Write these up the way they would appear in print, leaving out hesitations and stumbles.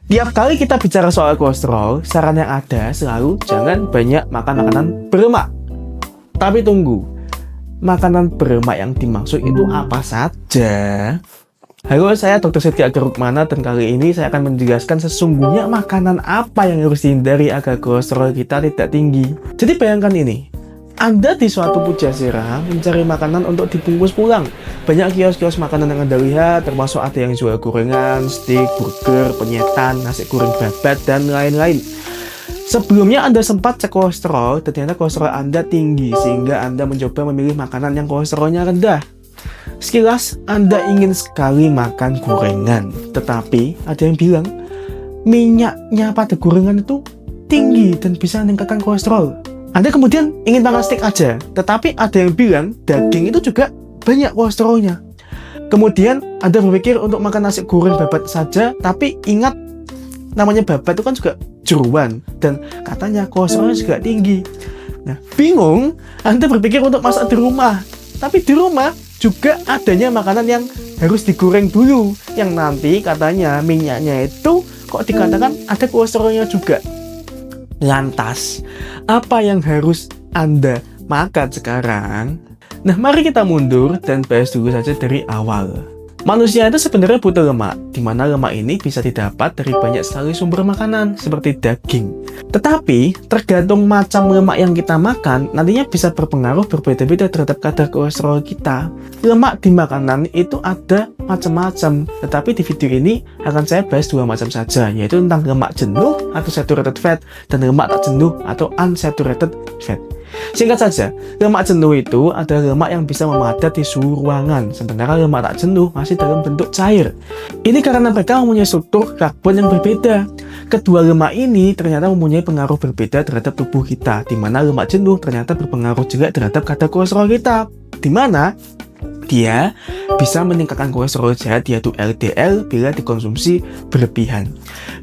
Tiap kali kita bicara soal kolesterol, saran yang ada selalu jangan banyak makan makanan berlemak. Tapi tunggu, makanan berlemak yang dimaksud itu apa saja? Halo, saya Dr. Setia Rukmana dan kali ini saya akan menjelaskan sesungguhnya makanan apa yang harus dihindari agar kolesterol kita tidak tinggi. Jadi bayangkan ini, Anda di suatu pujasera mencari makanan untuk dibungkus pulang. Banyak kios-kios makanan yang Anda lihat, termasuk ada yang jual gorengan, steak, burger, penyetan, nasi goreng babat, dan lain-lain. Sebelumnya Anda sempat cek kolesterol, dan ternyata kolesterol Anda tinggi, sehingga Anda mencoba memilih makanan yang kolesterolnya rendah. Sekilas, Anda ingin sekali makan gorengan, tetapi ada yang bilang, minyaknya pada gorengan itu tinggi dan bisa meningkatkan kolesterol. Anda kemudian ingin makan steak aja, tetapi ada yang bilang daging itu juga banyak kolesterolnya. Kemudian Anda berpikir untuk makan nasi goreng babat saja, tapi ingat namanya babat itu kan juga jeruan dan katanya kolesterolnya juga tinggi. Nah, bingung, Anda berpikir untuk masak di rumah, tapi di rumah juga adanya makanan yang harus digoreng dulu, yang nanti katanya minyaknya itu kok dikatakan ada kolesterolnya juga. Lantas, apa yang harus Anda makan sekarang? Nah, mari kita mundur dan bahas dulu saja dari awal. Manusia itu sebenarnya butuh lemak, di mana lemak ini bisa didapat dari banyak sekali sumber makanan, seperti daging. Tetapi, tergantung macam lemak yang kita makan, nantinya bisa berpengaruh berbeda-beda terhadap kadar kolesterol kita. Lemak di makanan itu ada macam-macam, tetapi di video ini akan saya bahas dua macam saja, yaitu tentang lemak jenuh atau saturated fat, dan lemak tak jenuh atau unsaturated fat. Singkat saja, lemak jenuh itu adalah lemak yang bisa memadat di suhu ruangan, sementara lemak tak jenuh masih dalam bentuk cair. Ini karena mereka mempunyai struktur karbon yang berbeda. Kedua lemak ini ternyata mempunyai pengaruh berbeda terhadap tubuh kita, di mana lemak jenuh ternyata berpengaruh juga terhadap kadar kolesterol kita, di mana dia bisa meningkatkan kolesterol jahat yaitu LDL bila dikonsumsi berlebihan.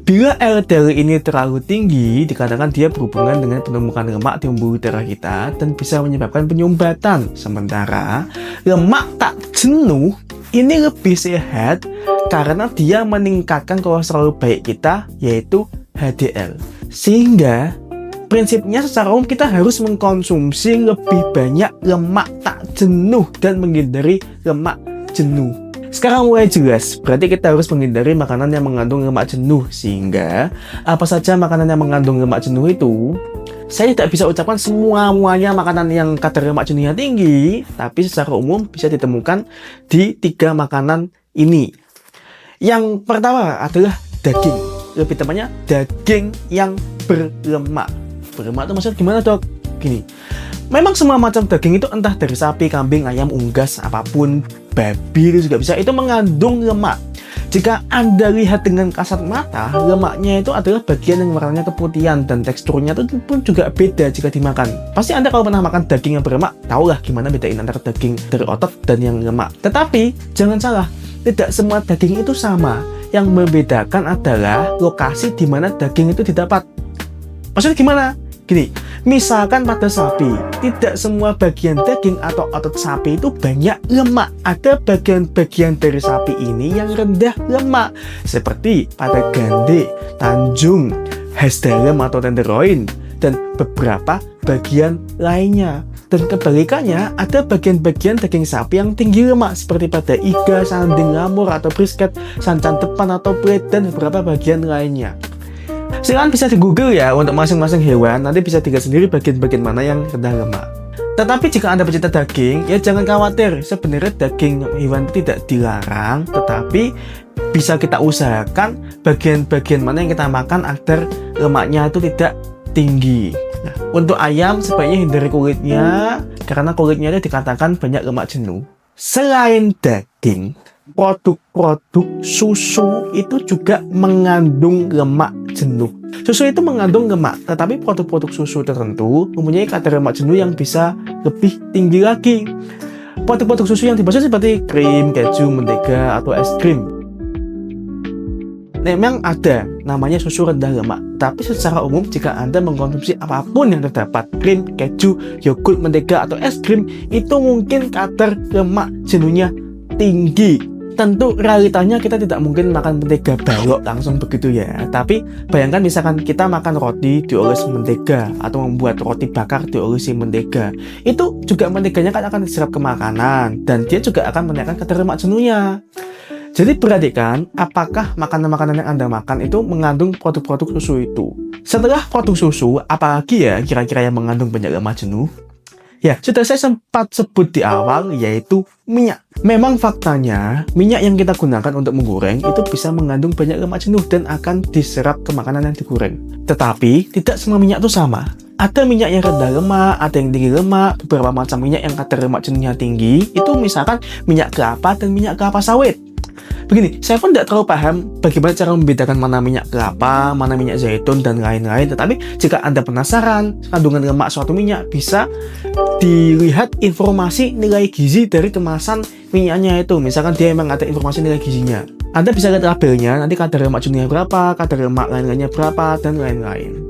Bila LDL ini terlalu tinggi, dikatakan dia berhubungan dengan penumpukan lemak di pembuluh darah kita dan bisa menyebabkan penyumbatan. Sementara lemak tak jenuh ini lebih sehat karena dia meningkatkan kolesterol baik kita yaitu HDL. Sehingga prinsipnya secara umum kita harus mengkonsumsi lebih banyak lemak tak jenuh dan menghindari lemak jenuh. Sekarang mulai jelas, berarti kita harus menghindari makanan yang mengandung lemak jenuh. Sehingga apa saja makanan yang mengandung lemak jenuh itu, saya tidak bisa ucapkan semuanya makanan yang kadar lemak jenuhnya tinggi, tapi secara umum bisa ditemukan di 3 makanan ini. Yang pertama adalah daging, lebih tepatnya daging yang berlemak. Berlemak itu maksudnya gimana, Dok? Gini, memang semua macam daging itu entah dari sapi, kambing, ayam, unggas, apapun, babi itu juga bisa, itu mengandung lemak. Jika Anda lihat dengan kasat mata, lemaknya itu adalah bagian yang warnanya keputihan dan teksturnya itu pun juga beda jika dimakan. Pasti Anda kalau pernah makan daging yang berlemak, tahulah gimana bedain antara daging dari otot dan yang lemak. Tetapi, jangan salah, tidak semua daging itu sama. Yang membedakan adalah lokasi di mana daging itu didapat. Maksudnya gimana? Gini, misalkan pada sapi, tidak semua bagian daging atau otot sapi itu banyak lemak. Ada bagian-bagian dari sapi ini yang rendah lemak, seperti pada gande, tanjung, has dalam atau tenderloin, dan beberapa bagian lainnya. Dan kebalikannya, ada bagian-bagian daging sapi yang tinggi lemak, seperti pada iga, sanding lamur atau brisket, sancan depan atau plate, dan beberapa bagian lainnya. Silakan bisa di Google ya untuk masing-masing hewan, nanti bisa dilihat sendiri bagian-bagian mana yang rendah lemak. Tetapi jika Anda pecinta daging, ya jangan khawatir, sebenarnya daging hewan itu tidak dilarang, tetapi bisa kita usahakan bagian-bagian mana yang kita makan agar lemaknya itu tidak tinggi. Nah, untuk ayam sebaiknya hindari kulitnya, karena kulitnya itu dikatakan banyak lemak jenuh. Selain daging, produk-produk susu itu juga mengandung lemak jenuh. Susu itu mengandung lemak, tetapi produk-produk susu tertentu mempunyai kadar lemak jenuh yang bisa lebih tinggi lagi. Produk-produk susu yang dimaksud seperti krim, keju, mentega, atau es krim. Memang ada namanya susu rendah lemak, tapi secara umum jika Anda mengkonsumsi apapun yang terdapat krim, keju, yogurt, mentega, atau es krim, itu mungkin kadar lemak jenuhnya tinggi. tentu realitanya kita tidak mungkin makan mentega balok langsung begitu ya. Tapi bayangkan misalkan kita makan roti dioles mentega atau membuat roti bakar diolesi mentega. Itu juga menteganya kan akan diserap ke makanan dan dia juga akan menaikkan kadar lemak jenuhnya. Jadi perhatikan apakah makanan-makanan yang Anda makan itu mengandung produk-produk susu itu. Setelah produk susu, apalagi ya kira-kira yang mengandung banyak lemak jenuh? Ya, sudah saya sempat sebut di awal, yaitu minyak. Memang faktanya, minyak yang kita gunakan untuk menggoreng itu bisa mengandung banyak lemak jenuh dan akan diserap ke makanan yang digoreng. Tetapi, tidak semua minyak itu sama. Ada minyak yang rendah lemak, ada yang tinggi lemak, beberapa macam minyak yang kadar lemak jenuhnya tinggi, itu misalkan minyak kelapa dan minyak kelapa sawit. Begini, saya pun tidak terlalu paham bagaimana cara membedakan mana minyak kelapa, mana minyak zaitun, dan lain-lain. Tetapi jika Anda penasaran kandungan lemak suatu minyak, bisa dilihat informasi nilai gizi dari kemasan minyaknya itu. Misalkan dia memang ada informasi nilai gizinya. Anda bisa lihat labelnya, nanti kadar lemak jenuhnya berapa, kadar lemak lain-lainnya berapa, dan lain-lain.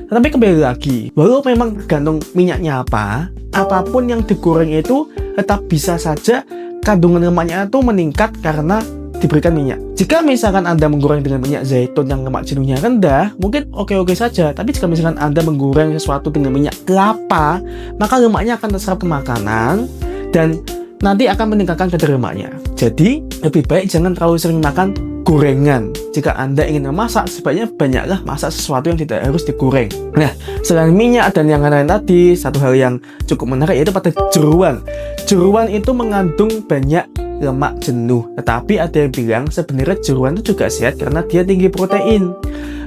Tetapi kembali lagi, walau memang tergantung minyaknya apa, apapun yang digoreng itu tetap bisa saja kandungan lemaknya itu meningkat karena diberikan minyak. Jika misalkan Anda menggoreng dengan minyak zaitun yang lemak jenuhnya rendah, mungkin oke-oke saja. Tapi jika misalkan Anda menggoreng sesuatu dengan minyak kelapa, maka lemaknya akan terserap ke makanan dan nanti akan meningkatkan kadar lemaknya. Jadi, lebih baik jangan terlalu sering makan gorengan. Jika Anda ingin memasak, sebaiknya banyaklah masak sesuatu yang tidak harus digoreng. Nah, selain minyak dan yang lain tadi, satu hal yang cukup menarik yaitu pada jeruan. Jeruan itu mengandung banyak lemak jenuh, tetapi ada yang bilang sebenarnya jeruan itu juga sehat karena dia tinggi protein.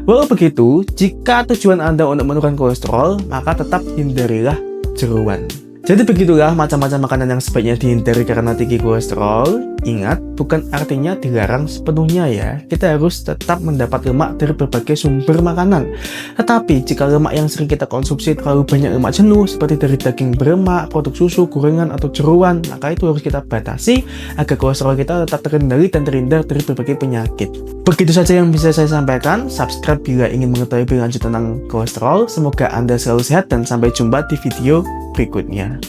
Walau begitu, jika tujuan Anda untuk menurunkan kolesterol, maka tetap hindarilah jeruan. Jadi begitulah macam-macam makanan yang sebaiknya dihindari karena tinggi kolesterol. Ingat, bukan artinya dilarang sepenuhnya ya. Kita harus tetap mendapat lemak dari berbagai sumber makanan. Tetapi jika lemak yang sering kita konsumsi terlalu banyak lemak jenuh seperti dari daging berlemak, produk susu, gorengan, atau jeruan, maka itu harus kita batasi agar kolesterol kita tetap terkendali dan terhindar dari berbagai penyakit. Begitu saja yang bisa saya sampaikan. Subscribe bila ingin mengetahui lebih lanjut tentang kolesterol. Semoga Anda selalu sehat dan sampai jumpa di video berikutnya.